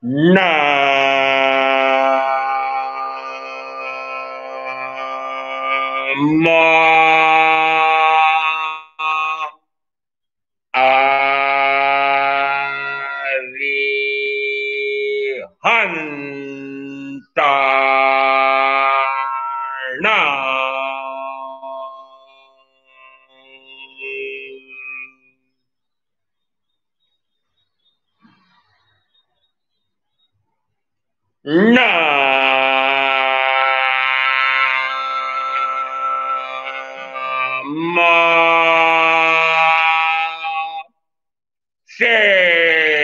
नाम अरिहंताण नाम सिद्धार्थ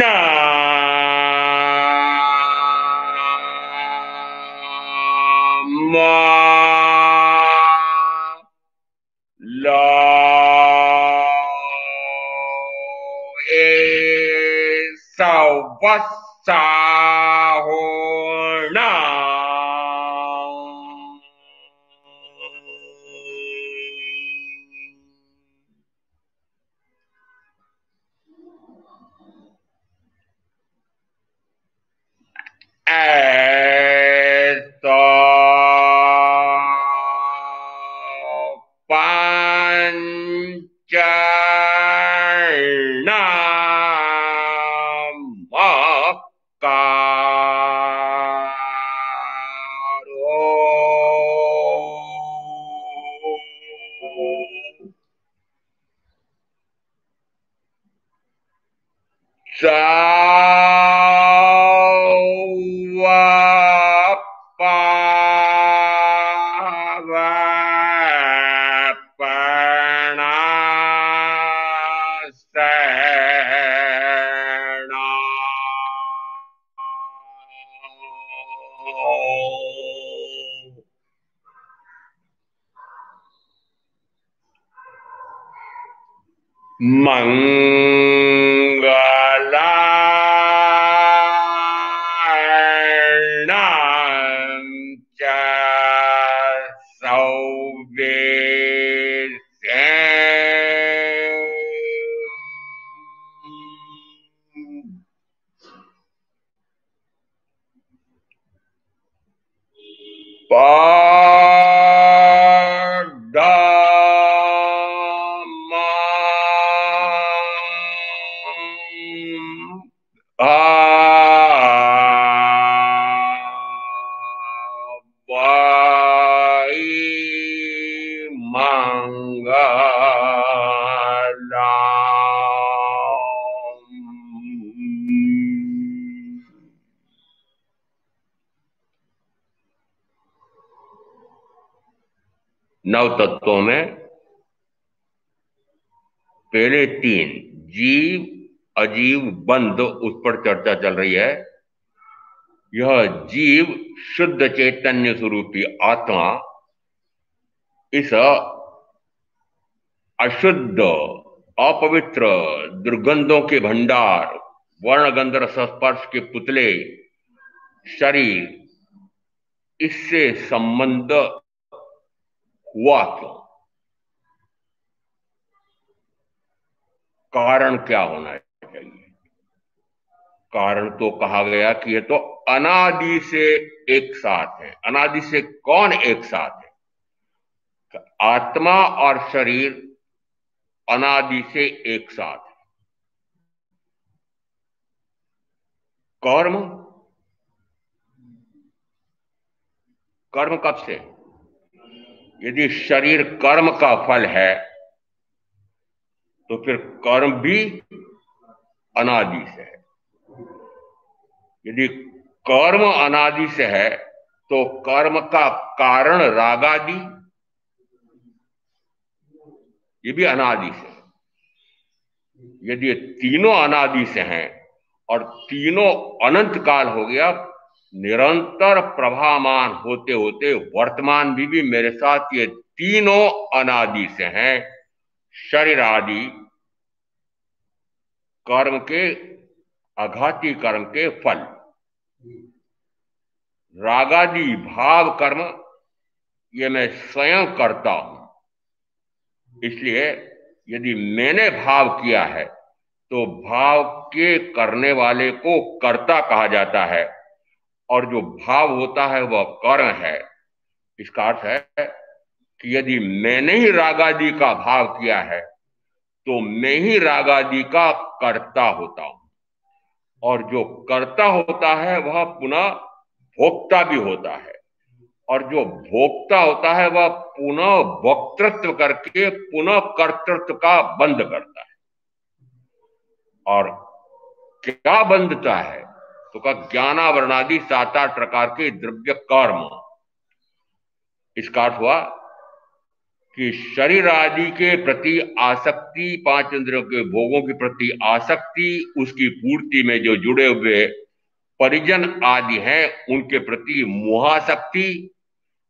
नाम सवत्सा होना ऐसा मंगलार्णं च सौवेद्यं नव तत्वों में पहले तीन जीव अजीव बंध उस पर चर्चा चल रही है। यह जीव शुद्ध चैतन्य स्वरूपी आत्मा इस अशुद्ध अपवित्र दुर्गंधों के भंडार वर्ण गंध रस स्पर्श के पुतले शरीर इससे संबंध हुआ क्यों? कारण क्या होना चाहिए? कारण तो कहा गया कि ये तो अनादि से एक साथ है। अनादि से कौन एक साथ है? आत्मा और शरीर अनादि से एक साथ है। कर्म, कर्म कब से? यदि शरीर कर्म का फल है तो फिर कर्म भी अनादि से है। यदि कर्म अनादि से है तो कर्म का कारण रागादि, ये भी अनादि से है। यदि ये तीनों अनादि से हैं और तीनों अनंत काल हो गया, निरंतर प्रभामान होते होते वर्तमान भी मेरे साथ ये तीनों अनादि से हैं। शरीर आदि कर्म के, आघाती कर्म के फल, रागादि भाव कर्म, ये मैं स्वयं करता हूं। इसलिए यदि मैंने भाव किया है तो भाव के करने वाले को कर्ता कहा जाता है, और जो भाव होता है वह कर्म है। इसका अर्थ है कि यदि मैंने ही रागादि का भाव किया है तो मैं ही रागादि का कर्ता होता हूं, और जो कर्ता होता है वह पुनः भोक्ता भी होता है, और जो भोक्ता होता है वह पुनः वक्तृत्व करके पुनः कर्तृत्व का बंध करता है। और क्या बंधता है? तो का ज्ञानावरणादि 7-8 प्रकार के द्रव्य कर्म। इसका अर्थ हुआ कि शरीर आदि के प्रति आसक्ति, 5 इंद्रियों के भोगों के प्रति आसक्ति, उसकी पूर्ति में जो जुड़े हुए परिजन आदि हैं उनके प्रति मोहासक्ति,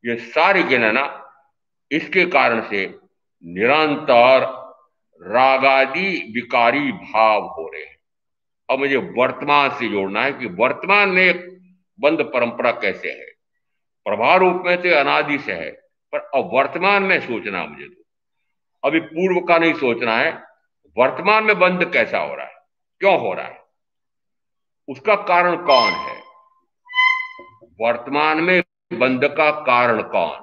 ये सारी गिनना इसके कारण से निरंतर रागादि विकारी भाव हो रहे हैं। अब मुझे वर्तमान से जोड़ना है कि वर्तमान में एक बंध परंपरा कैसे है। प्रभाव रूप में तो अनादि से है, पर अब वर्तमान में सोचना मुझे, तो अभी पूर्व का नहीं सोचना है। वर्तमान में बंध कैसा हो रहा है, क्यों हो रहा है, उसका कारण कौन है? वर्तमान में बंध का कारण कौन?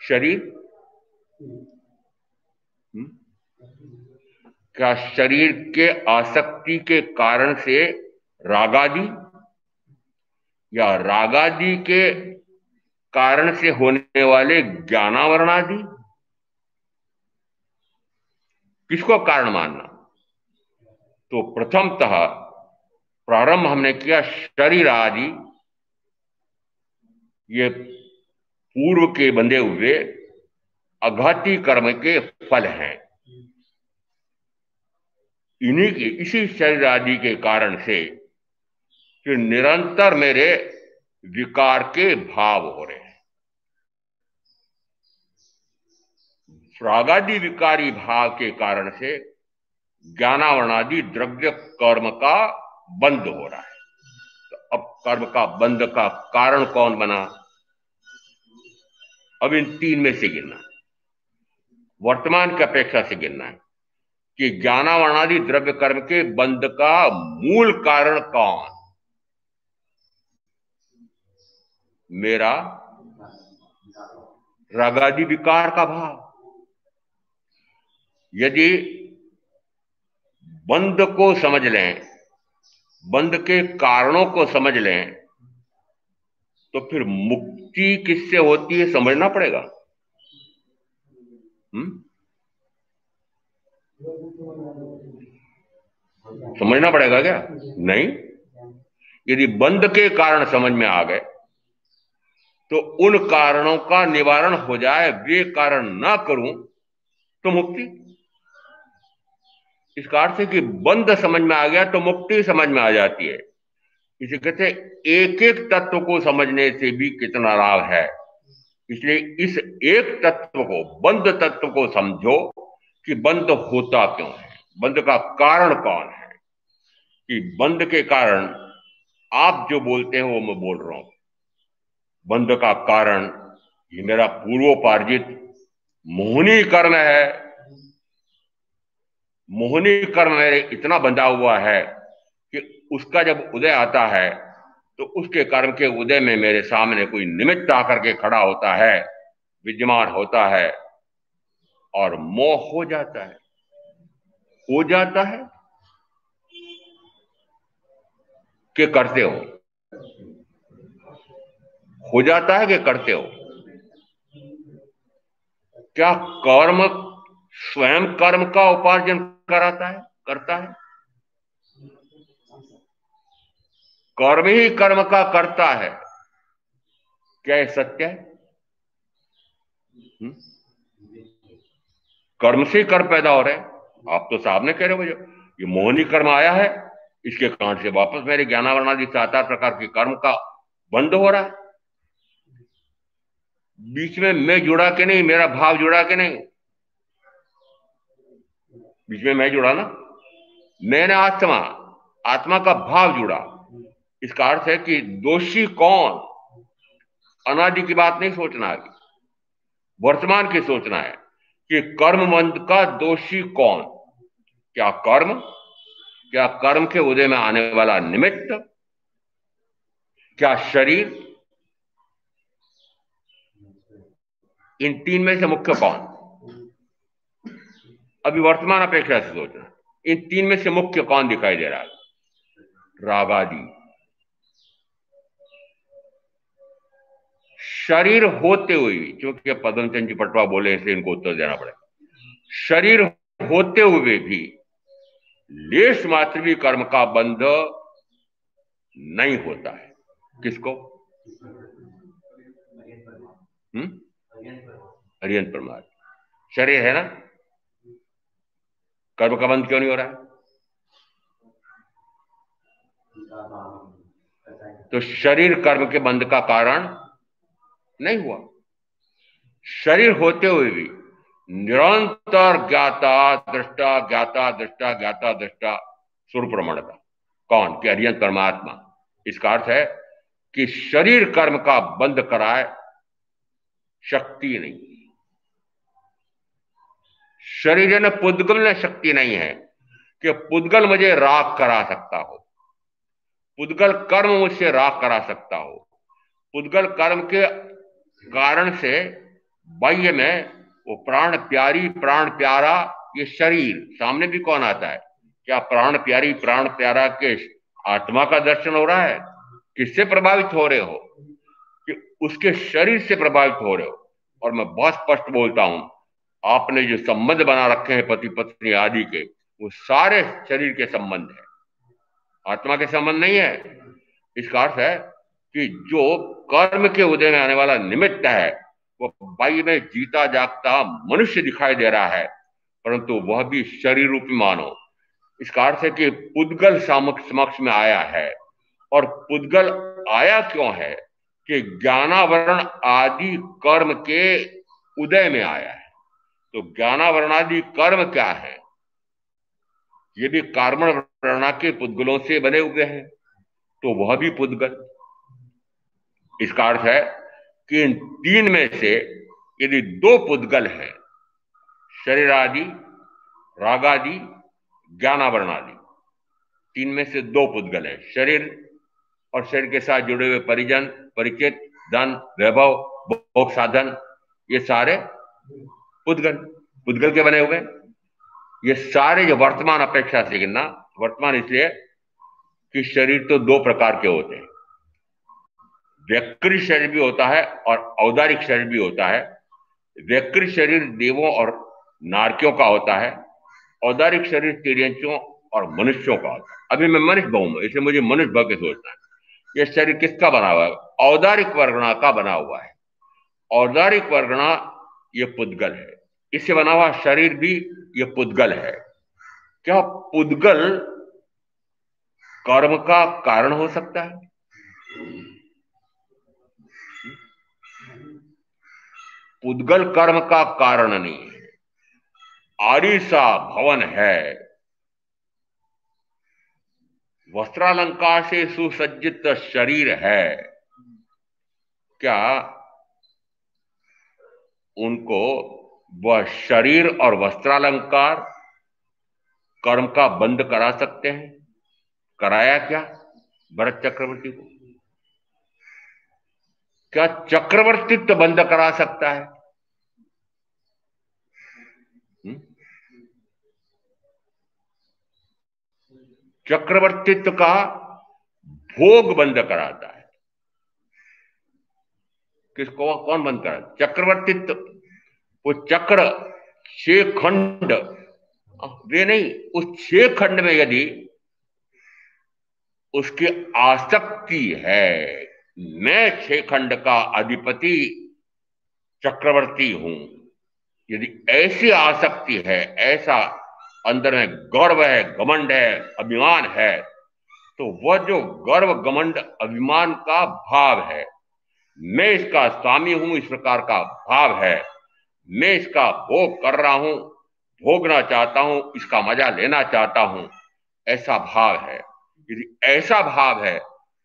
शरीर। क्या शरीर के आसक्ति के कारण से रागादि, या रागादि के कारण से होने वाले ज्ञानावरण आदि? किसको कारण मानना? तो प्रथमतः प्रारंभ हमने किया शरीर आदि, ये पूर्व के बंधे हुए अघाती कर्म के फल हैं। इन्हीं के, इसी शरीर आदि के कारण से फिर निरंतर मेरे विकार के भाव हो रहे हैं। रागादि विकारी भाव के कारण से ज्ञानावरणादि द्रव्य कर्म का बंध हो रहा है। तो अब कर्म का बंध का कारण कौन बना? अब इन 3 में से गिनना, वर्तमान की अपेक्षा से गिनना है कि ज्ञानावरणादि द्रव्य कर्म के बंध का मूल कारण कौन? मेरा रागादि विकार का भाव। यदि बंध को समझ लें, बंध के कारणों को समझ लें, तो फिर मुक्ति किससे होती है समझना पड़ेगा। समझना पड़ेगा क्या? नहीं। यदि बंध के कारण समझ में आ गए तो उन कारणों का निवारण हो जाए, वे कारण ना करूं तो मुक्ति। इसका अर्थ है कि बंध समझ में आ गया तो मुक्ति समझ में आ जाती है। इसे कहते हैं एक एक तत्व को समझने से भी कितना लाभ है। इसलिए इस एक तत्व को, बंध तत्व को समझो कि बंध होता क्यों है, बंध का कारण कौन है। कि बंध के कारण आप जो बोलते हैं वो मैं बोल रहा हूं। बंध का कारण ये मेरा पूर्वोपार्जित मोहनी कर्म है, मोहिनी कर्म मेरे इतना बंधा हुआ है कि उसका जब उदय आता है तो उसके कर्म के उदय में मेरे सामने कोई निमित्त आकर के खड़ा होता है, विद्यमान होता है, और मोह हो जाता है। हो जाता है कि करते हो जाता है कि करते हो। क्या कर्म स्वयं कर्म का उपार्जन कराता है, करता है? कर्म ही कर्म का करता है। क्या ये सत्य है? हुँ? कर्म से कर्म पैदा हो रहे हैं। आप तो साहब ने कह रहे हो, ये मोहनी कर्म आया है, इसके कारण से वापस मेरे ज्ञानावरण आदि 7 प्रकार के कर्म का बंद हो रहा है। बीच में मैं जुड़ा के नहीं, मेरा भाव जुड़ा के नहीं, बीच में मैं जुड़ा ना, मैंने आत्मा, आत्मा का भाव जुड़ा। इसका अर्थ है कि दोषी कौन, अनादि की बात नहीं सोचना है, वर्तमान की सोचना है कि कर्मबंध का दोषी कौन। क्या कर्म, क्या कर्म के उदय में आने वाला निमित्त, क्या शरीर? इन तीन में से मुख्य कौन? अभी वर्तमान अपेक्षा से सोचना, इन तीन में से मुख्य कौन दिखाई दे रहा है? रागादि। शरीर होते हुए, क्योंकि पदम चंद जी पटवा बोले इसलिए इनको उत्तर देना पड़ेगा, शरीर होते हुए भी लेश मात्र भी कर्म का बंध नहीं होता है। किसको? हरियंत परमात्मा। शरीर है ना, कर्म का बंध क्यों नहीं हो रहा है? तो शरीर कर्म के बंध का कारण नहीं हुआ। शरीर होते हुए भी निरंतर ज्ञाता दृष्टा, ज्ञाता दृष्टा, ज्ञाता दृष्टा स्वरूप प्रमाणता। कौन? कि अरिहंत परमात्मा। इसका अर्थ है कि शरीर कर्म का बंध कराए शक्ति नहीं। शरीर ने पुद्गल ने शक्ति नहीं है कि पुद्गल मुझे राग करा सकता हो, पुद्गल कर्म मुझसे राग करा सकता हो। पुद्गल कर्म के कारण से बाह्य में वो प्राण प्यारी, प्राण प्यारा, ये शरीर सामने भी कौन आता है? क्या प्राण प्यारी, प्राण प्यारा के आत्मा का दर्शन हो रहा है? किससे प्रभावित हो रहे हो? कि उसके शरीर से प्रभावित हो रहे हो। और मैं बहुत स्पष्ट बोलता हूं, आपने जो संबंध बना रखे हैं पति पत्नी आदि के, वो सारे शरीर के संबंध है, आत्मा के संबंध नहीं है। इसका अर्थ है कि जो कर्म के उदय में आने वाला निमित्त है वो बाई में जीता जागता मनुष्य दिखाई दे रहा है, परंतु वह भी शरीर रूपी मानो। इसका अर्थ है कि पुद्गल समक्ष में आया है। और पुद्गल आया क्यों है? कि ज्ञानावरण आदि कर्म के उदय में आया है। तो ज्ञानावरण आदि कर्म क्या है? ये भी कार्बन वर्णा के पुद्गलों से बने हुए हैं, तो वह भी पुद्गल। इसका अर्थ है कि इन तीन में से यदि दो पुद्गल हैं, शरीर आदि, राग आदि, ज्ञानावरण आदि, तीन में से दो पुद्गल हैं, शरीर और शरीर के साथ जुड़े हुए परिजन, परिचित, धन, वैभव, भोग साधन, ये सारे पुद्गल, पुद्गल के बने हुए। ये सारे जो वर्तमान अपेक्षा से गिनना, वर्तमान इसलिए कि शरीर तो दो प्रकार के होते हैं, व्यकृत शरीर भी होता है और औदारिक शरीर भी होता है। व्यकृत शरीर देवों और नारकियों का होता है, औदारिक शरीर तिर्यंचों और मनुष्यों का होता है। अभी मैं मनुष्य भाव हूं, इसलिए मुझे मनुष्य भाव के सोचना है। यह शरीर किसका बना हुआ है? औदारिक वर्गणा का बना हुआ है। औदारिक वर्गणा ये पुद्गल है, इससे बना हुआ शरीर भी ये पुद्गल है। क्या पुद्गल कर्म का कारण हो सकता है? पुद्गल कर्म का कारण नहीं है। आरिसा भवन है, वस्त्रालंकार से सुसज्जित शरीर है, क्या उनको वह शरीर और वस्त्रालंकार कर्म का बंद करा सकते हैं? कराया क्या भरत चक्रवर्ती को? क्या चक्रवर्तित्व बंद करा सकता है? हुँ? चक्रवर्तित्व का भोग बंद कराता है। किसको कौन बंद करा? चक्रवर्तित्व। वो चक्र 6 खंड, वे नहीं, उस 6 खंड में यदि उसकी आसक्ति है, मैं 6 खंड का अधिपति चक्रवर्ती हूं, यदि ऐसी आसक्ति है, ऐसा अंदर में गर्व है, घमंड है, अभिमान है, तो वह जो गर्व घमंड अभिमान का भाव है, मैं इसका स्वामी हूं, इस प्रकार का भाव है, मैं इसका भोग कर रहा हूं, भोगना चाहता हूं, इसका मजा लेना चाहता हूं, ऐसा भाव है। यदि ऐसा भाव है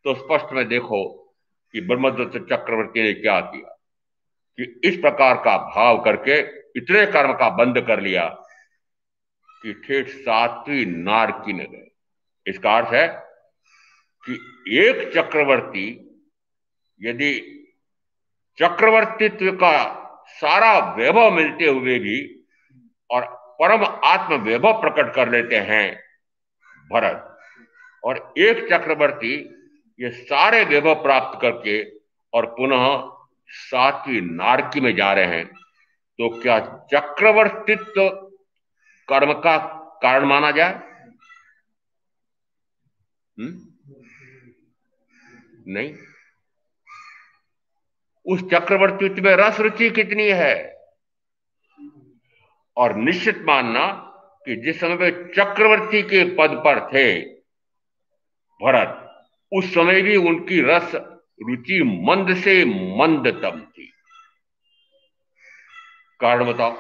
तो स्पष्ट में देखो कि ब्रह्मदत्त चक्रवर्ती ने क्या किया कि इस प्रकार का भाव करके इतने कर्म का बंद कर लिया कि ठेठ 7वीं नारकी में गए। इसका अर्थ है कि एक चक्रवर्ती यदि चक्रवर्तित्व का सारा वैभव मिलते हुए भी और परम आत्म वैभव प्रकट कर लेते हैं भरत, और एक चक्रवर्ती ये सारे वैभव प्राप्त करके और पुनः 7वीं नारकी में जा रहे हैं, तो क्या चक्रवर्तित्व कर्म का कारण माना जाए? नहीं। उस चक्रवर्तित्व में रस रुचि कितनी है, और निश्चित मानना कि जिस समय वे चक्रवर्ती के पद पर थे भरत, उस समय भी उनकी रस रुचि मंद से मंदतम थी। कारण बताओ।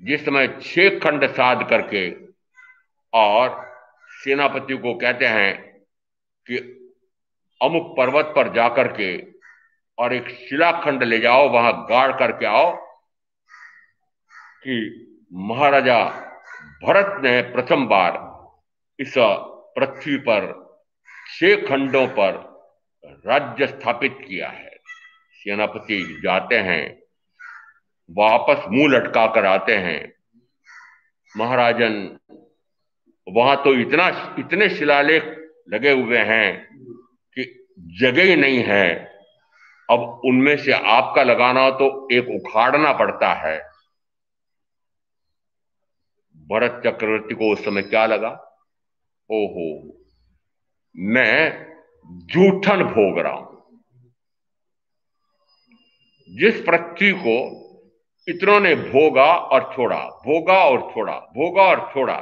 जिस समय 6 खंड साध करके और सेनापति को कहते हैं कि अमुक पर्वत पर जाकर के और एक शिलाखंड ले जाओ, वहां गाड़ करके आओ कि महाराजा भरत ने प्रथम बार इस पृथ्वी पर 6 खंडों पर राज्य स्थापित किया है। सेनापति जाते हैं, वापस मुंह लटका कर आते हैं, महाराजन वहां तो इतने शिलालेख लगे हुए हैं कि जगह ही नहीं है, अब उनमें से आपका लगाना हो तो एक उखाड़ना पड़ता है। भरत चक्रवर्ती को उस समय क्या लगा, ओहो, मैं जूठन भोग रहा हूं। जिस पृथ्वी को इतनों ने भोगा और छोड़ा, भोगा और छोड़ा, भोगा और छोड़ा,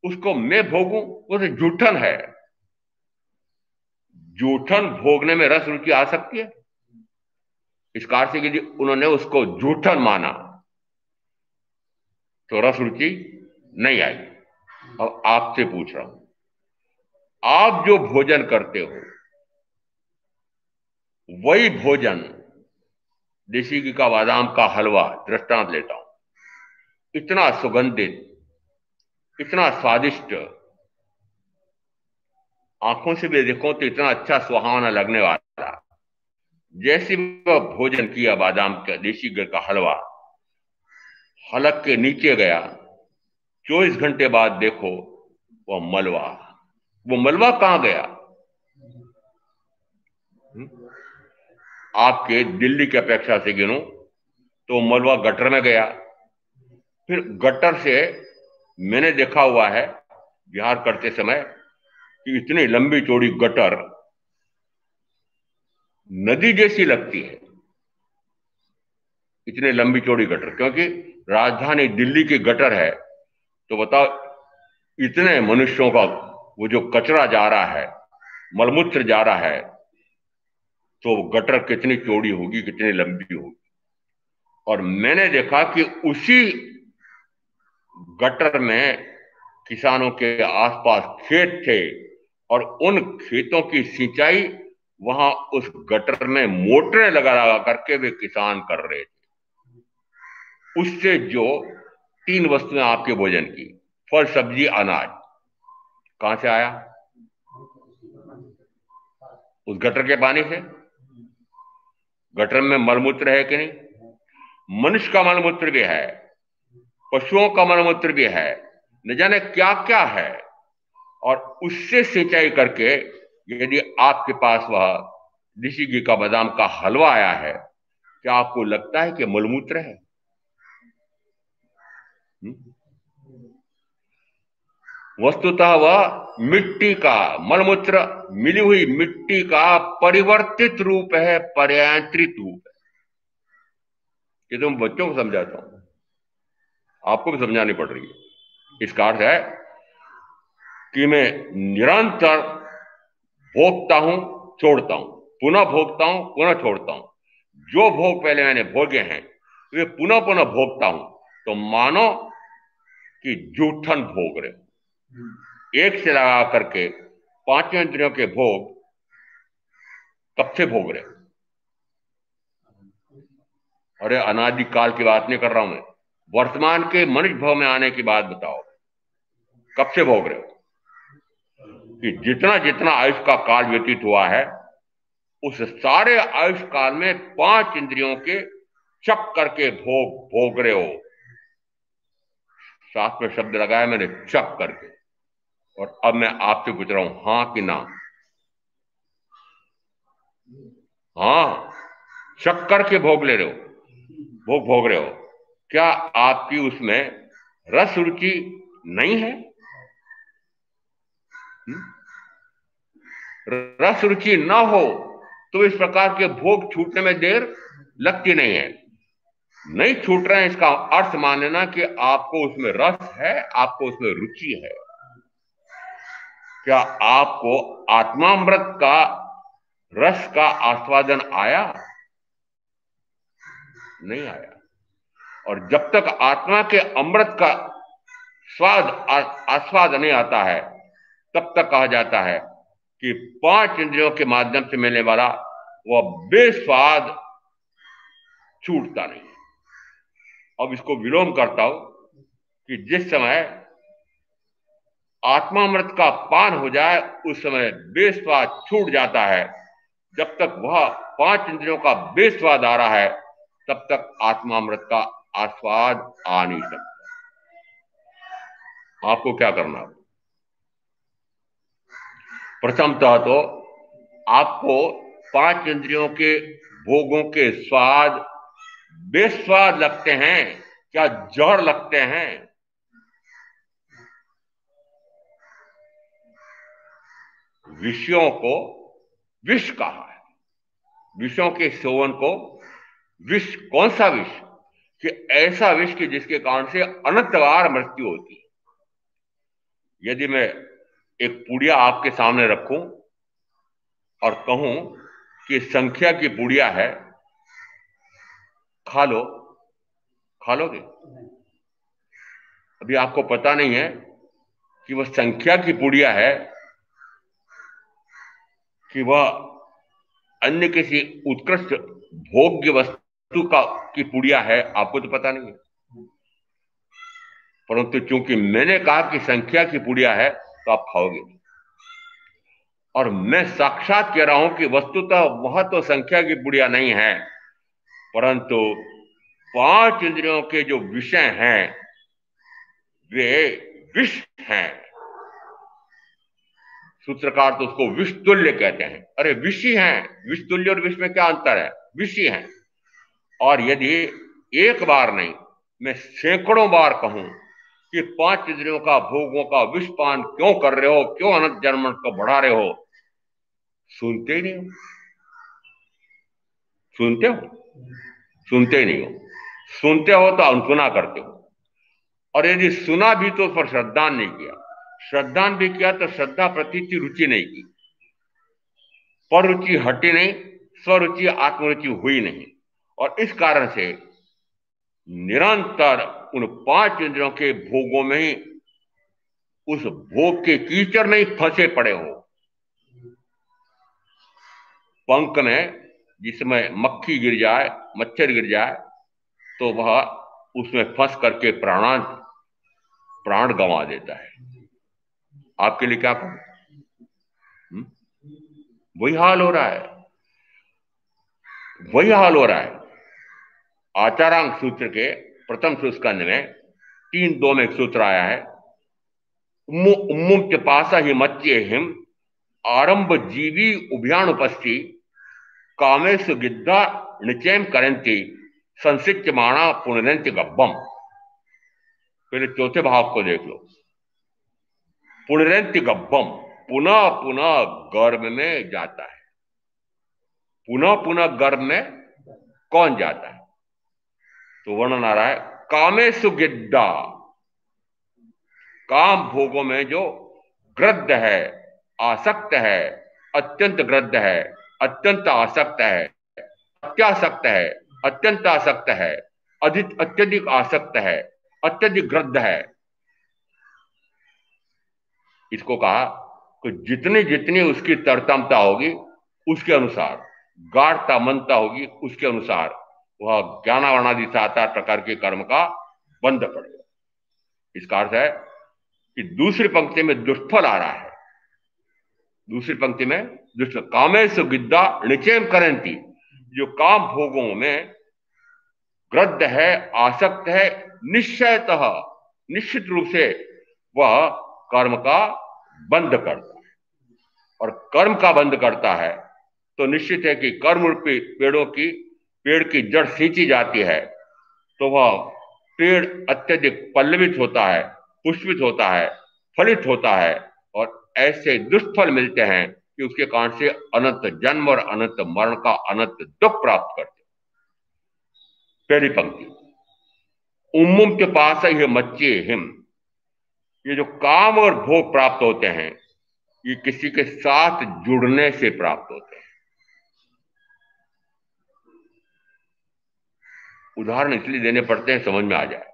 उसको मैं भोगूं, वो तो जूठन है। जूठन भोगने में रस रुचि आ सकती है? इस कार से यदि उन्होंने उसको जूठन माना तो रस रुचि नहीं आई। अब आपसे पूछ रहा हूं, आप जो भोजन करते हो वही भोजन, देसी घी का बादाम का हलवा दृष्टांत लेता हूं, इतना सुगंधित, इतना स्वादिष्ट, आंखों से भी देखो तो इतना अच्छा सुहावना लगने वाला, जैसे वह भोजन किया बादाम का देसी घी का हलवा, हलक के नीचे गया, 24 घंटे बाद देखो वो मलबा कहां गया? आपके दिल्ली की अपेक्षा से गिनो तो मलबा गटर में गया, फिर गटर से मैंने देखा हुआ है विहार करते समय कि इतनी लंबी चौड़ी गटर नदी जैसी लगती है, इतनी लंबी चौड़ी गटर, क्योंकि राजधानी दिल्ली की गटर है। तो बताओ, इतने मनुष्यों का वो जो कचरा जा रहा है, मलमूत्र जा रहा है, तो गटर कितनी चौड़ी होगी, कितनी लंबी होगी। और मैंने देखा कि उसी गटर में किसानों के आसपास खेत थे और उन खेतों की सिंचाई वहां उस गटर में मोटरें लगा लगा करके वे किसान कर रहे थे। उससे जो तीन वस्तुएं आपके भोजन की, फल सब्जी अनाज, कहां से आया? उस गटर के पानी से। गटर में मलमूत्र है कि नहीं? मनुष्य का मलमूत्र भी है, पशुओं का मलमूत्र भी है, न जाने क्या क्या है। और उससे सिंचाई करके यदि आपके पास वह देसी घी का बादाम का हलवा आया है, क्या आपको लगता है कि मलमूत्र है? वस्तुतः वह मिट्टी का मलमूत्र, मिली हुई मिट्टी का परिवर्तित रूप है, पर्यांतरित रूप है। ये तो मैं बच्चों को समझाता हूं, आपको भी समझानी पड़ रही है। इसका अर्थ है कि मैं निरंतर भोगता हूं, छोड़ता हूं, पुनः भोगता हूं, पुनः छोड़ता हूं। जो भोग पहले मैंने भोगे हैं वे पुनः पुनः भोगता हूं, तो मानो कि जूठन भोग रहे हो। एक से लगा करके पांचों इंद्रियों के भोग कब से भोग रहे हो? अरे अनादिकाल की बात नहीं कर रहा हूं मैं, वर्तमान के मनुष्य भाव में आने की बात बताओ, कब से भोग रहे हो? कि जितना जितना आयुष का काल व्यतीत हुआ है, उस सारे आयुष काल में पांच इंद्रियों के चक करके भोग भोग रहे हो। शास्त्र में शब्द लगाया मैंने, चक करके। और अब मैं आपसे पूछ रहा हूं, हां कि ना? हाँ, चक करके भोग ले रहे हो, भोग भोग रहे हो। क्या आपकी उसमें रस रुचि नहीं है? रस रुचि ना हो तो इस प्रकार के भोग छूटने में देर लगती नहीं है। नहीं छूट रहे हैं, इसका अर्थ मान लेना कि आपको उसमें रस है, आपको उसमें रुचि है। क्या आपको आत्मामृत का रस का आस्वादन आया? नहीं आया। और जब तक आत्मा के अमृत का स्वाद आस्वाद नहीं आता है, तब तक कहा जाता है कि पांच इंद्रियों के माध्यम से मिलने वाला वह बेस्वाद छूटता नहीं। अब इसको विलोम करता हूं कि जिस समय आत्मामृत का पान हो जाए उस समय बेस्वाद छूट जाता है। जब तक वह पांच इंद्रियों का बेस्वाद आ रहा है, तब तक आत्मामृत का आस्वाद आ नहीं सकता। आपको क्या करना है? प्रथमतः तो आपको पांच इंद्रियों के भोगों के स्वाद बेस्वाद लगते हैं, क्या जहर लगते हैं? विषयों को विष कहा है। विषयों के सेवन को विष, कौन सा विष? कि ऐसा विष कि जिसके कारण से अनंत बार मृत्यु होती है। यदि मैं एक पुड़िया आपके सामने रखूं और कहूं कि संख्या की पुड़िया है, खा लो, खा लोगे? अभी आपको पता नहीं है कि वह संख्या की पुड़िया है कि वह अन्य किसी उत्कृष्ट भोग्य वस्तु का की पुड़िया है, आपको तो पता नहीं है। परंतु चूंकि मैंने कहा कि संख्या की पुड़िया है, तो आप खाओगे। और मैं साक्षात कह रहा हूं कि वस्तुतः वह तो संख्या की पुड़िया नहीं है, परंतु पांच इंद्रियों के जो विषय हैं वे विष हैं। सूत्रकार तो उसको विष तुल्य कहते हैं। अरे विषी हैं, विष तुल्य और विष में क्या अंतर है? विषी हैं। और यदि एक बार नहीं, मैं सैकड़ों बार कहूं कि पांच इंद्रियों का भोगों का विषपान क्यों कर रहे हो, क्यों अनंत जन्म को बढ़ा रहे हो, सुनते ही नहीं हो। सुनते हो? सुनते ही नहीं हो। सुनते हो तो अनसुना करते हो। और यदि सुना भी तो उस पर श्रद्धान नहीं किया, श्रद्धान भी किया तो श्रद्धा प्रति रुचि नहीं की, पर रुचि हटी नहीं, स्वरुचि आत्मरुचि हुई नहीं। और इस कारण से निरंतर उन पांच इंद्रियों के भोगों में ही उस भोग के कीचड़ में ही फंसे पड़े हो। पंख में जिसमें मक्खी गिर जाए, मच्छर गिर जाए, तो वह उसमें फंस करके प्राण गंवा देता है। आपके लिए क्या करूं? वही हाल हो रहा है, वही हाल हो रहा है। आचारांक सूत्र के प्रथम स्कंध में 3:2 में एक सूत्र आया है, उम्मुक्त पासा ही मच्चे हिम आरंभ जीवी उभयानुपस्थि कामेशु गिद्धा निचयम करंती संसिच्य माणा पुनरंत्य गब्बम। पहले चौथे भाव को देख लो। पुनरंत्य गब्बम, पुनः पुनः गर्भ में जाता है। पुनः पुनः गर्भ में कौन जाता है? तो वर्णन आ रहा है, कामेशु गिद्धा, काम भोगों में जो ग्रद्ध है, आसक्त है, अत्यंत ग्रद्ध है, अत्यंत आसक्त है, अत्यासक्त है, अत्यंत आसक्त है, अधिक अत्यधिक आसक्त है, अत्यधिक ग्रद्ध है। इसको कहा कि जितनी जितनी उसकी तरतमता होगी उसके अनुसार, गाढ़ता मनता होगी उसके अनुसार वह ज्ञानावरणादि 7 प्रकार के कर्म का बंध पड़ेगा। इसका अर्थ है कि दूसरी पंक्ति में दुष्फल आ रहा है। दूसरी पंक्ति में दुष्ट कामेशु गिद्धा निचयम करंती, जो काम भोगों में ग्रद्ध है, आसक्त है, निश्चयतः निश्चित रूप से वह कर्म का बंध करता है। और कर्म का बंध करता है तो निश्चित है कि कर्म रूपी पेड़ की जड़ सींची जाती है तो वह पेड़ अत्यधिक पल्लवित होता है, पुष्पित होता है, फलित होता है, और ऐसे दुष्फल मिलते हैं कि उसके कारण से अनंत जन्म और अनंत मरण का अनंत दुख प्राप्त करते। पहली पंक्ति, उम्मुम के पास ही मच्चे हिम, ये जो काम और भोग प्राप्त होते हैं ये किसी के साथ जुड़ने से प्राप्त होते हैं। उदाहरण इसलिए देने पड़ते हैं समझ में आ जाए।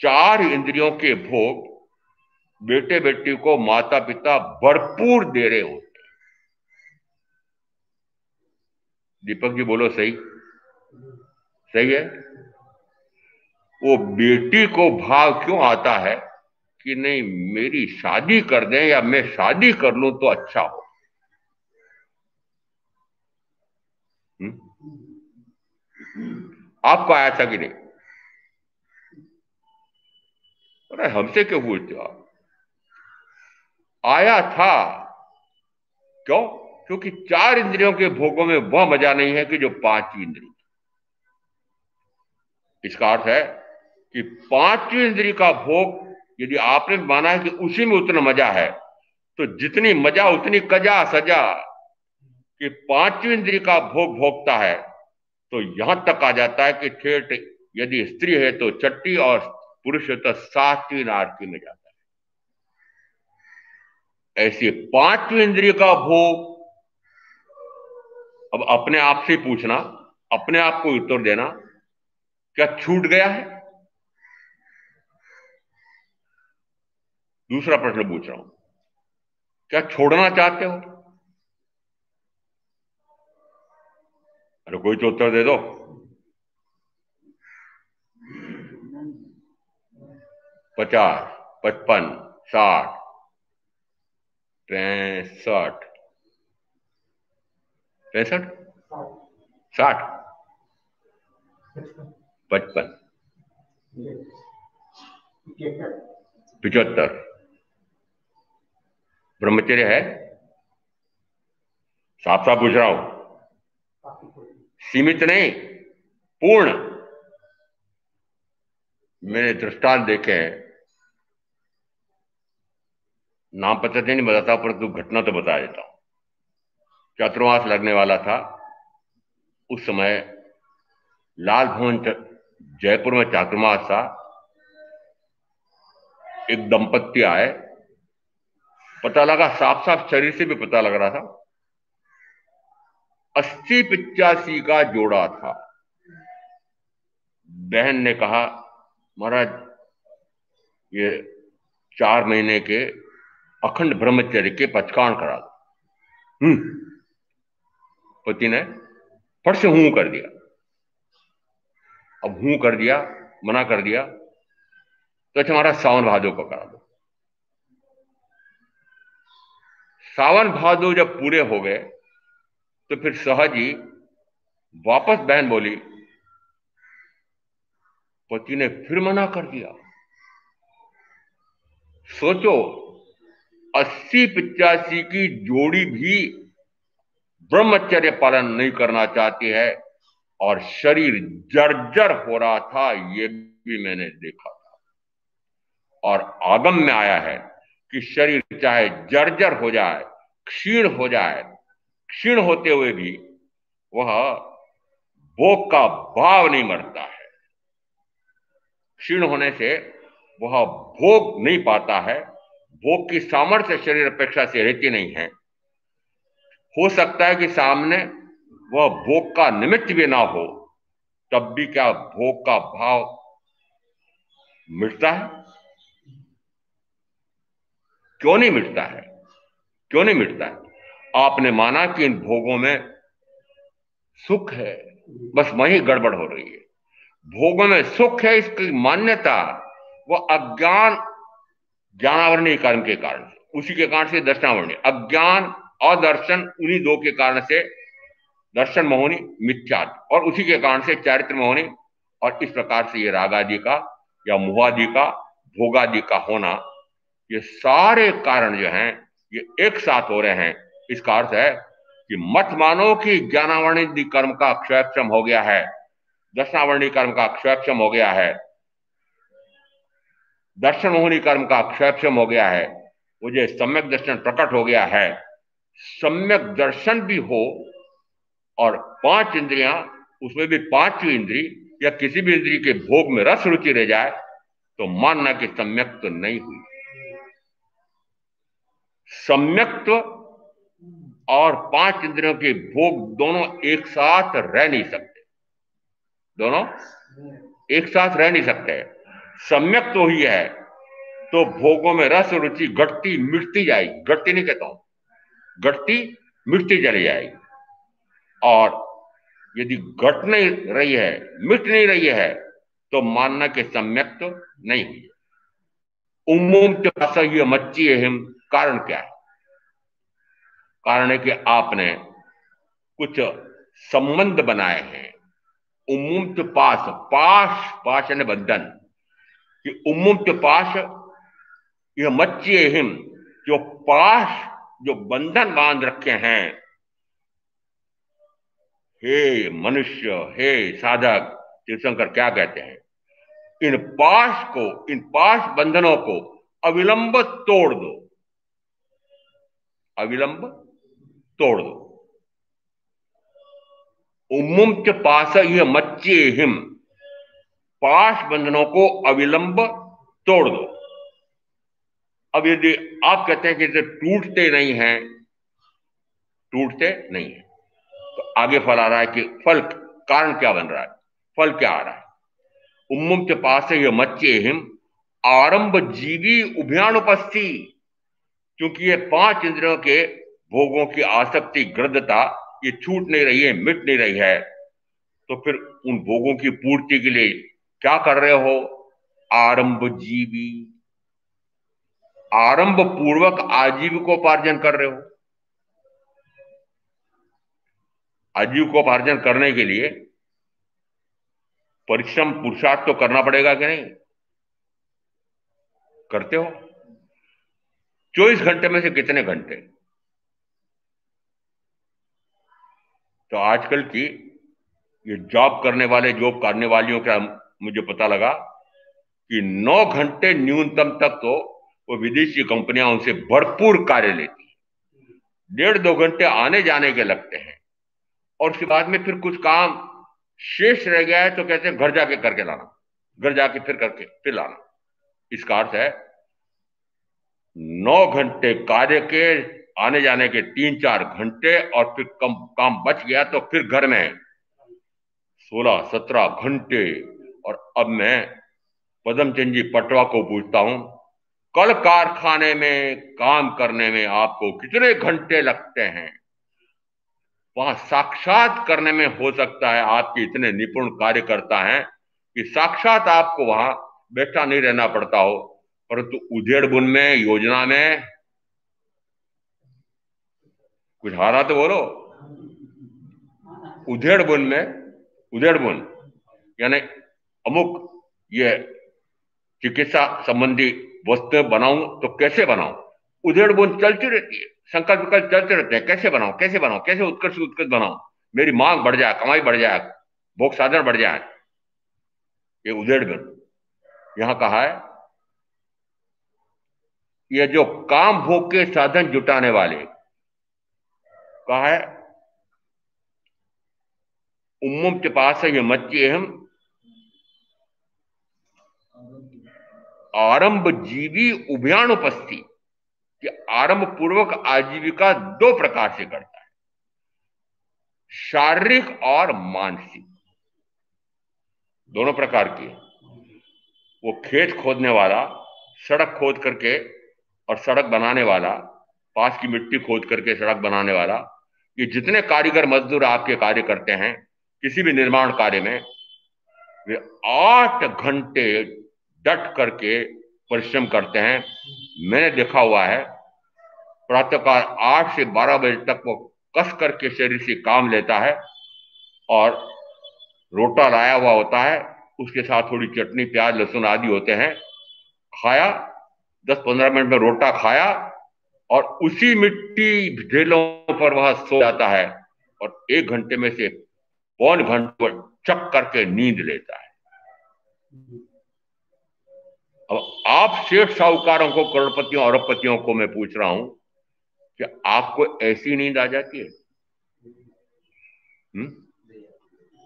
4 इंद्रियों के भोग बेटे बेटी को माता पिता भरपूर दे रहे होते हैं। दीपक जी बोलो, सही सही है? वो बेटी को भाव क्यों आता है कि नहीं मेरी शादी कर दें या मैं शादी कर लूं तो अच्छा हो? आपको आया था कि नहीं? अरे हमसे क्यों पूछते हो आप? आया था। क्यों? क्योंकि 4 इंद्रियों के भोगों में वह मजा नहीं है कि जो 5वीं इंद्रिय। इसका अर्थ है कि 5वीं इंद्रिय का भोग यदि आपने माना है कि उसी में उतना मजा है तो जितनी मजा उतनी कजा सजा। कि 5वीं इंद्रिय का भोग भोगता है तो यहां तक आ जाता है कि ठेठ यदि स्त्री है तो 6ठी और पुरुष है तो 7वीं आरती में जाता है। ऐसे 5वीं इंद्रिय का भोग, अब अपने आप से पूछना, अपने आप को उत्तर देना, क्या छूट गया है? दूसरा प्रश्न पूछ रहा हूं, क्या छोड़ना चाहते हो? अरे कोई तो उत्तर दे दो। 50, 55, 60, 65, 65, 60, 55, 75। ब्रह्मचर्य है? साफ साफ पूछ रहा हूं, सीमित नहीं, पूर्ण। मैंने दृष्टांत देखे हैं, नाम पता नहीं बताता परंतु घटना तो बता देता हूं। चातुर्मास लगने वाला था उस समय, लाल भवन जयपुर में चातुर्मास था। एक दंपत्ति आए, पता लगा साफ साफ शरीर से भी पता लग रहा था 80-85 का जोड़ा था। बहन ने कहा महाराज ये 4 महीने के अखंड ब्रह्मचर्य के पचकान करा दो। पति ने फट से हूं कर दिया। अब हूं कर दिया, मना कर दिया तो अच्छा हमारा सावन भादो को करा दो। सावन भादो जब पूरे हो गए तो फिर सहज ही वापस बहन बोली, पति ने फिर मना कर दिया। सोचो, 80-85 की जोड़ी भी ब्रह्मचर्य पालन नहीं करना चाहती है और शरीर जर्जर हो रहा था, ये भी मैंने देखा था। और आगम में आया है कि शरीर चाहे जर्जर हो जाए, क्षीण हो जाए, क्षीण होते हुए भी वह भोग का भाव नहीं मरता है। क्षीण होने से वह भोग नहीं पाता है, भोग की सामर्थ्य शरीर अपेक्षा से रहती नहीं है। हो सकता है कि सामने वह भोग का निमित्त भी ना हो, तब भी क्या भोग का भाव मिटता है? क्यों नहीं मिटता है? क्यों नहीं मिटता है? आपने माना कि इन भोगों में सुख है, बस वही गड़बड़ हो रही है। भोगों में सुख है, इसकी मान्यता वह अज्ञान ज्ञानावरणीय कर्म के कारण से, उसी के कारण से दर्शनावरणीय, अज्ञान और दर्शन, उन्हीं दो के कारण से दर्शन मोहनी मिथ्यात्व, और उसी के कारण से चारित्र मोहनी। और इस प्रकार से ये रागादि का या मोहादि का, भोगादि का होना, ये सारे कारण जो हैं ये एक साथ हो रहे हैं। इसका अर्थ है कि मत मानो कि ज्ञानावरणीय कर्म का क्षयक्षम हो गया है, दर्शनावरणीय कर्म का क्षयक्षम हो गया है, दर्शन मोहनी कर्म का क्षयक्षम हो गया है, मुझे सम्यक दर्शन प्रकट हो गया है। सम्यक दर्शन भी हो और 5 इंद्रियां, उसमें भी 5वीं इंद्री या किसी भी इंद्री के भोग में रस रुचि रह जाए, तो मानना कि सम्यक तो नहीं हुई। सम्यक्त्व और 5 इंद्रियों के भोग दोनों एक साथ रह नहीं सकते, दोनों एक साथ रह नहीं सकते। सम्यक तो ही है तो भोगों में रस रुचि घटती मिटती जाएगी, घटती नहीं कहता हूं, घटती मिटती चली जाएगी। और यदि घट नहीं रही है, मिट नहीं रही है, तो मानना कि सम्यक तो नहीं हुई। उम्मुम असह्य मच्ची हिम, कारण क्या है? कारण है कि आपने कुछ संबंध बनाए हैं। उम्मुम पास, पाश, पाश यानी बंधन, कि उम्मुम पाश यह मच्ची हिम, जो पाश, जो बंधन बांध रखे हैं। हे मनुष्य, हे साधक, तीर्थंकर क्या कहते हैं? इन पाश को, इन पाश बंधनों को अविलंब तोड़ दो, अविलंब तोड़ दो। उम्मुम च पास यह मच्चे हिम, पाश बंधनों को अविलंब तोड़ दो। अब यदि आप कहते हैं कि इसे टूटते नहीं हैं, टूटते नहीं है, तो आगे फल आ रहा है कि फल कारण क्या बन रहा है, फल क्या आ रहा है? उम्मुम च पास यह मच्चे हिम आरंभ जीवी उभयानुपस्थि, क्योंकि ये 5 इंद्रियों के भोगों की आसक्ति, ग्रद्धता, ये छूट नहीं रही है, मिट नहीं रही है, तो फिर उन भोगों की पूर्ति के लिए क्या कर रहे हो? आरंभ जीवी, आरंभ पूर्वक आजीविकोपार्जन कर रहे हो। आजीविकोपार्जन करने के लिए परिश्रम, पुरुषार्थ तो करना पड़ेगा कि नहीं? करते हो? 24 घंटे में से कितने घंटे? तो आजकल की ये जॉब करने वाले, जॉब करने वालियों का मुझे पता लगा कि 9 घंटे न्यूनतम तक तो वो विदेशी कंपनियां उनसे भरपूर कार्य लेती है। 1.5-2 घंटे आने जाने के लगते हैं, और उसके बाद में फिर कुछ काम शेष रह गया है तो कहते हैं घर जाके करके लाना, घर जाके फिर करके फिर लाना। इसका अर्थ है 9 घंटे कार्य के, आने जाने के 3-4 घंटे, और फिर कम काम बच गया तो फिर घर में 16-17 घंटे। और अब मैं पदमचंद जी पटवा को पूछता हूं, कल कारखाने में काम करने में आपको कितने घंटे लगते हैं? वहां साक्षात करने में हो सकता है आपके इतने निपुण कार्यकर्ता हैं कि साक्षात आपको वहां बैठा नहीं रहना पड़ता हो, परंतु उधेड़ बुन में, योजना में कुछ हारा तो बोलो। उधेड़ बुन में, उधेड़ बुन यानी अमुक ये चिकित्सा संबंधी वस्तुएं बनाऊं तो कैसे बनाऊं, उधेड़ बुन चलती रहती है, संकल्प विकल्प चलते रहते हैं, कैसे बनाऊं, कैसे बनाऊं, कैसे उत्कृष्ट उत्कृष्ट बनाऊं, मेरी मांग बढ़ जाए, कमाई बढ़ जाए, भोग साधन बढ़ जाए। ये उधेड़ बुन यहां कहा है। ये जो काम भोग के साधन जुटाने वाले, कहा है उम्मुम के पास है ये मच्ची हम आरंभ जीवी उभयानुपस्थि, कि आरंभ पूर्वक आजीविका दो प्रकार से करता है, शारीरिक और मानसिक, दोनों प्रकार की। वो खेत खोदने वाला, सड़क खोद करके और सड़क बनाने वाला, पास की मिट्टी खोद करके सड़क बनाने वाला, ये जितने कारीगर मजदूर आपके कार्य करते हैं किसी भी निर्माण कार्य में, वे 8 घंटे डट करके परिश्रम करते हैं। मैंने देखा हुआ है, प्रातःकाल 8 से 12 बजे तक वो कस करके शरीर से काम लेता है, और रोटा लाया हुआ होता है, उसके साथ थोड़ी चटनी प्याज लहसुन आदि होते हैं, खाया, 10-15 मिनट में रोटा खाया, और उसी मिट्टी ढेलों पर वह सो जाता है, और 1 घंटे में से पौन घंटे चक करके नींद लेता है। अब आप सेठ साहूकारों को, करोड़पतियों अरबपतियों को मैं पूछ रहा हूं कि आपको ऐसी नींद आ जाती है?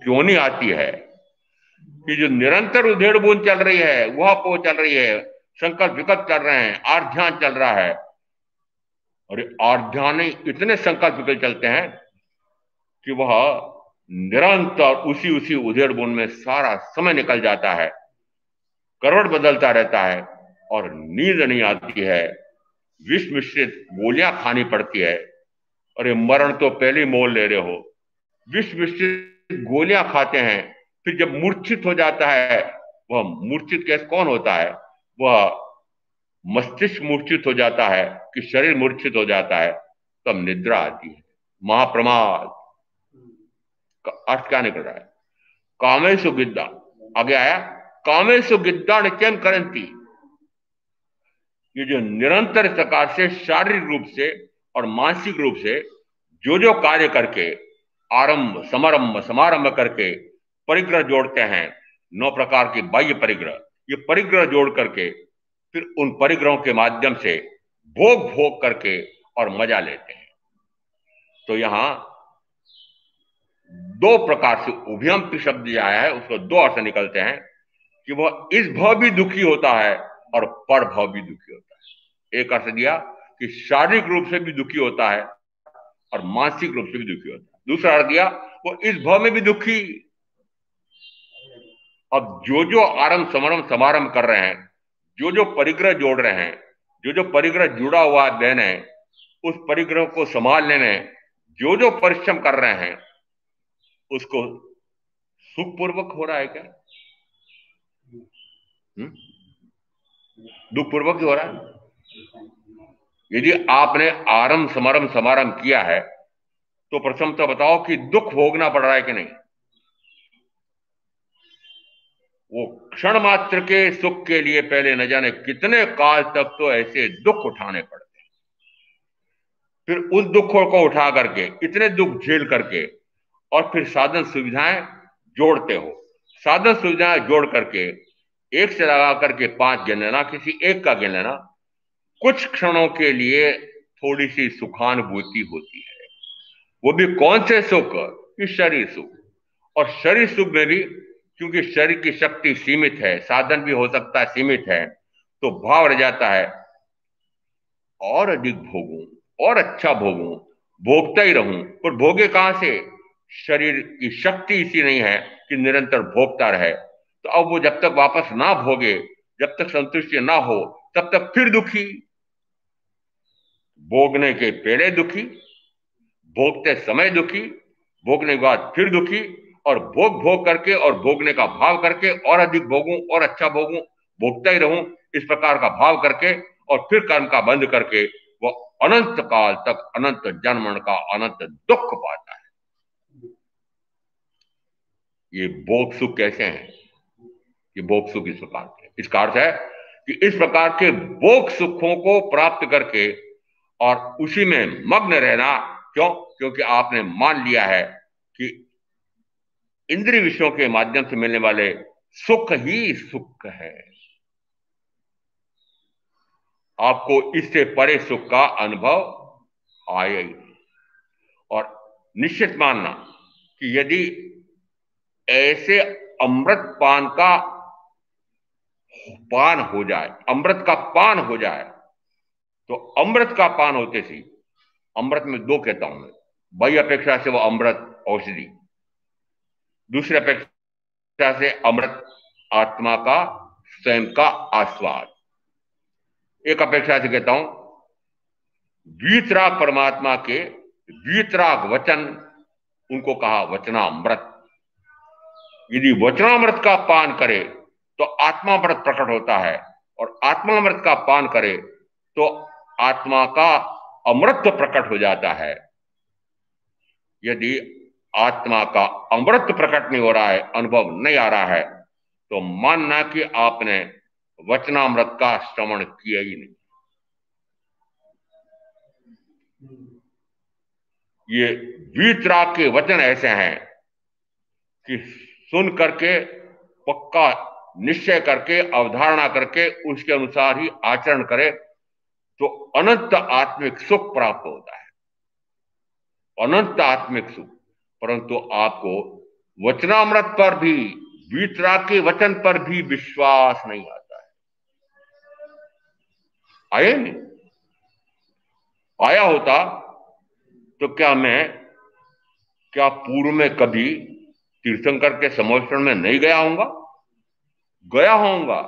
क्यों नहीं आती है? कि जो निरंतर उधेड़ बूंद चल रही है, वह पो चल रही है, संकल्प विकल्प चल रहे हैं, आर्ध्यान चल रहा है, और आर्ध्यान इतने संकल्प विकल्प चलते हैं कि वह निरंतर उसी उसी उधेड़ बूंद में सारा समय निकल जाता है, करवट बदलता रहता है, और नींद नहीं आती है। विष मिश्रित गोलियां खानी पड़ती है। अरे मरण तो पहले ही मोल ले रहे हो, विष मिश्रित गोलियां खाते हैं, फिर जब मूर्छित हो जाता है, वह मूर्छित कैसे कौन होता है? वह मस्तिष्क मूर्छित हो जाता है कि शरीर मूर्छित हो जाता है, तब निद्रा आती है। महाप्रमाद का अर्थ क्या निकल रहा है? कामेशु गिद्दा, आगे आया कामेशु गिद्दा नित्यम करंती। ये जो निरंतर प्रकार से शारीरिक रूप से और मानसिक रूप से जो जो कार्य करके, आरंभ समारंभ समारंभ करके परिग्रह जोड़ते हैं, 9 प्रकार के बाह्य परिग्रह, ये परिग्रह जोड़ करके फिर उन परिग्रहों के माध्यम से भोग भोग करके और मजा लेते हैं। तो यहां 2 प्रकार से उभयम शब्द जो आया है, उसको 2 अर्थ निकलते हैं, कि वह इस भाव भी दुखी होता है और पर भाव भी दुखी होता है। एक अर्थ दिया कि शारीरिक रूप से भी दुखी होता है और मानसिक रूप से भी दुखी होता है। दूसरा अर्थ दिया वो इस भाव में भी दुखी। अब जो जो आरंभ समारंभ समारंभ कर रहे हैं, जो जो परिग्रह जोड़ रहे हैं, जो जो परिग्रह जुड़ा हुआ बहन है, उस परिग्रह को संभालने में जो जो परिश्रम कर रहे हैं, उसको सुखपूर्वक हो रहा है क्या? दुखपूर्वक ही हो रहा है। यदि आपने आरंभ समारंभ समारंभ किया है, तो प्रथम तो बताओ कि दुख भोगना पड़ रहा है कि नहीं? वो क्षण मात्र के सुख के लिए पहले न जाने कितने काल तक तो ऐसे दुख उठाने पड़ते हैं। फिर उस दुखों को उठा करके, इतने दुख झेल करके, और फिर साधन सुविधाएं जोड़ते हो। साधन सुविधाएं जोड़ करके एक से लगा करके 5 गिन लेना, किसी एक का गिन लेना, कुछ क्षणों के लिए थोड़ी सी सुखानुभूति होती है। वो भी कौन से सुख? कि शरीर सुख। और शरीर सुख में भी क्योंकि शरीर की शक्ति सीमित है, साधन भी हो सकता है सीमित है, तो भाव रह जाता है और अधिक भोगूं और अच्छा भोगूं, भोगता ही रहूं। पर भोगे कहां से? शरीर की शक्ति इसी नहीं है कि निरंतर भोगता रहे। तो अब वो जब तक वापस ना भोगे, जब तक संतुष्टि ना हो, तब तक फिर दुखी। भोगने के पहले दुखी, भोगते समय दुखी, भोगने के बाद फिर दुखी, और भोग भोग करके और भोगने का भाव करके और अधिक भोगूं और अच्छा भोगूं, भोगता ही रहूं, इस प्रकार का भाव करके और फिर कर्म का बंध करके वो अनंत काल तक अनंत जन्म का अनंत दुख पाता है। ये भोग सुख कैसे हैं? ये भोग सुख इस प्रकार के, इसका अर्थ है कि इस प्रकार के भोग सुखों को प्राप्त करके और उसी में मग्न रहना। क्यों? क्योंकि आपने मान लिया है कि इंद्रिय विषयों के माध्यम से मिलने वाले सुख ही सुख है। आपको इससे परे सुख का अनुभव आए ही नहीं। और निश्चित मानना कि यदि ऐसे अमृत पान का पान हो जाए, अमृत का पान हो जाए, तो अमृत का पान होते सी, अमृत में दो कहता हूं मैं, बाह्य अपेक्षा से वो अमृत औषधि, दूसरी अपेक्षा से अमृत आत्मा का स्वयं का आस्वाद। एक अपेक्षा से कहता हूं वीतराग परमात्मा के वीतराग वचन, उनको कहा वचनामृत। यदि वचनामृत का पान करे तो आत्मामृत प्रकट होता है, और आत्मामृत का पान करे तो आत्मा का अमृत प्रकट हो जाता है। यदि आत्मा का अमृत प्रकट नहीं हो रहा है, अनुभव नहीं आ रहा है, तो मानना कि आपने वचनामृत का श्रवण किया ही नहीं। ये वीतराग के वचन ऐसे हैं कि सुन करके पक्का निश्चय करके अवधारणा करके उसके अनुसार ही आचरण करे तो अनंत आत्मिक सुख प्राप्त होता है, अनंत आत्मिक सुख। परंतु आपको वचनामृत पर भी, वीतराग के वचन पर भी विश्वास नहीं आता है। आए नहीं? आया होता तो क्या पूर्व में कभी तीर्थंकर के समर्पण में नहीं गया होऊंगा? गया होऊंगा।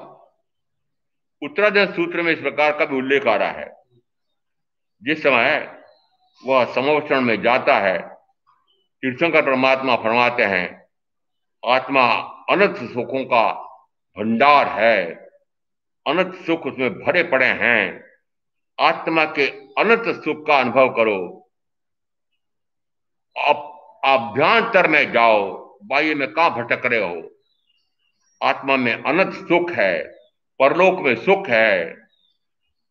उत्तराधर्म सूत्र में इस प्रकार का भी उल्लेख आ रहा है। जिस समय वह समर्पण में जाता है, तीर्थंकर परमात्मा फरमाते हैं आत्मा अनंत सुखों का भंडार है, अनंत सुख उसमें भरे पड़े हैं, आत्मा के अनंत सुख का अनुभव करो। आप अभ्यंतर में जाओ, बाह्य में कहां भटक रहे हो? आत्मा में अनंत सुख है, परलोक में सुख है,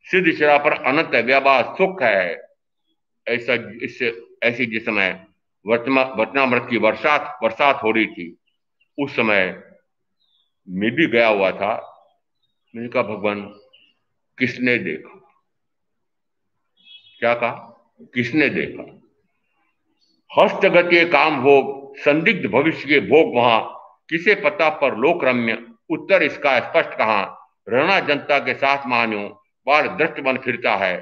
सिद्ध शिरा पर अनंत व्यापार सुख है। ऐसा इससे ऐसी जिस समय वचनामृत की बरसात हो रही थी, उस समय मैं भी गया हुआ था। मैंने कहा भगवान किसने देखा? क्या कहा? किसने देखा? हस्तगति काम भोग, संदिग्ध भविष्य के भोग वहां, किसे पता पर लोक रम्य, उत्तर इसका स्पष्ट कहा, रहना जनता के साथ मान्यो, बार दृष्ट बन फिरता है,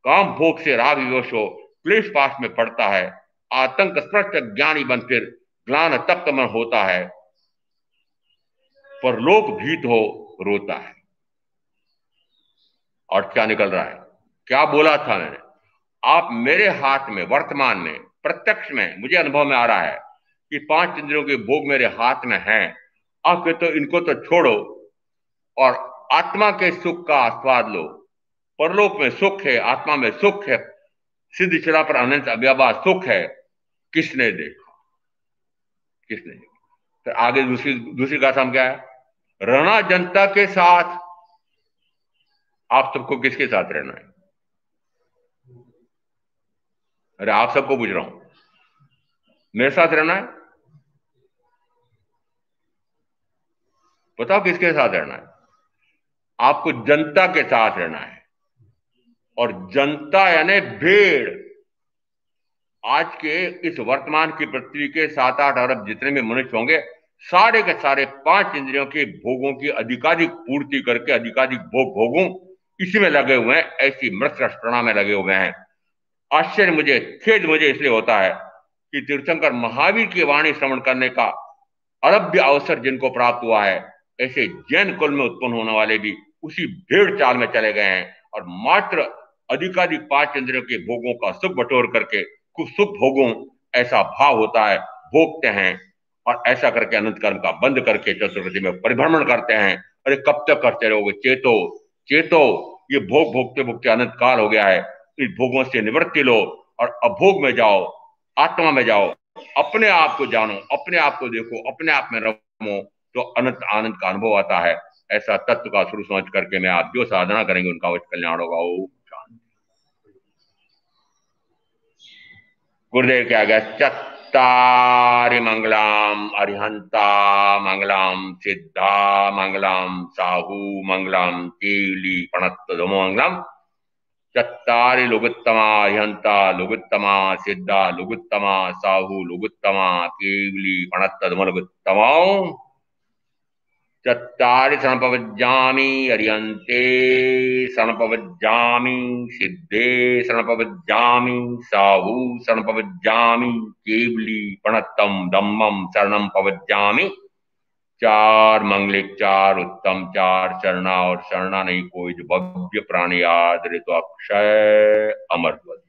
काम भोग से राग विवश हो, क्लेश पास में पड़ता है, आतंक स्पष्ट ज्ञानी बन फिर ग्लान तप्त मन होता है, पर लोक भीत हो रोता है। और क्या निकल रहा है? क्या बोला था मैंने? आप मेरे हाथ में वर्तमान में प्रत्यक्ष में मुझे अनुभव में आ रहा है कि 5 इंद्रियों के भोग मेरे हाथ में हैं। आप कहते तो इनको तो छोड़ो और आत्मा के सुख का आस्वाद लो। परलोक में सुख है, आत्मा में सुख है, सिद्ध शिरा पर अनंत अव्यवहार सुख है। किसने देखा? किसने देखा? फिर आगे दूसरी गाथा हम क्या है? रहना जनता के साथ। आप सबको किसके साथ रहना है? अरे आप सबको पूछ रहा हूं, मेरे साथ रहना है? बताओ किसके साथ रहना है? आपको जनता के साथ रहना है। और जनता यानी भीड़। आज के इस वर्तमान की पृथ्वी के 7-8 अरब जितने भी मनुष्य होंगे, सारे के सारे 5 इंद्रियों के भोगों की अधिकाधिक पूर्ति करके अधिकाधिक भोग भोगूं, इसी में लगे हुए हैं, ऐसी मृत रचना में लगे हुए हैं। आश्चर्य मुझे, खेद मुझे इसलिए होता है कि तीर्थंकर महावीर की वाणी श्रवण करने का अरभ्य अवसर जिनको प्राप्त हुआ है, ऐसे जैन कुल में उत्पन्न होने वाले भी उसी भेड़ चाल में चले गए हैं और मात्र अधिकाधिक 5 इंद्रियों के भोगों का सुख बटोर करके कुछ सुख भोगों ऐसा भाव होता है, भोगते हैं और ऐसा करके अनंत कर्म का बंद करके चतुर्गति में परिभ्रमण करते हैं अरे कब तक करते रहोगे? चेतो, चेतो। ये भोग भोगते भोगते अनंत काल हो गया है। इस भोगों से निवृत्ति लो और अभोग में जाओ, आत्मा में जाओ। अपने आप को जानो, अपने आप को देखो, अपने आप में रमो, तो अनंत आनंद का अनुभव आता है। ऐसा तत्व का शुरू समझ करके मैं आप जो साधना करेंगे उनका अवश्य कल्याण होगा। ओम शांति। गुरुदेव क्या गया? चत्तारि मंगलम अरिहंता मंगलम सिद्धा मंगलम साहू मंगलम केली प्रणतधमो मंगलम। चत्तारि लुगुत्तमा अरिहंता लुगुत्तमा सिद्धा लुगुत्तमा साहू लुगुत्तमा केवली प्रणतधमो लुगुत्तमा। चत्तारि सनपवज्जामि अरियन्ते सनपवज्जामि सिद्धे सनपवज्जामि साहू सनपवज्जामि केवली प्रणतम धम्मम शरणम पवज्जामि। चार मंगलिक, चार उत्तम, चार शरणा, और शरणा नहीं कोई जो भव्य प्राणी याद रे तो अक्षय अमर पद।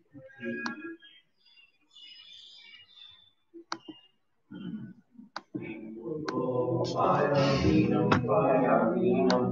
Payavinam, payavinam,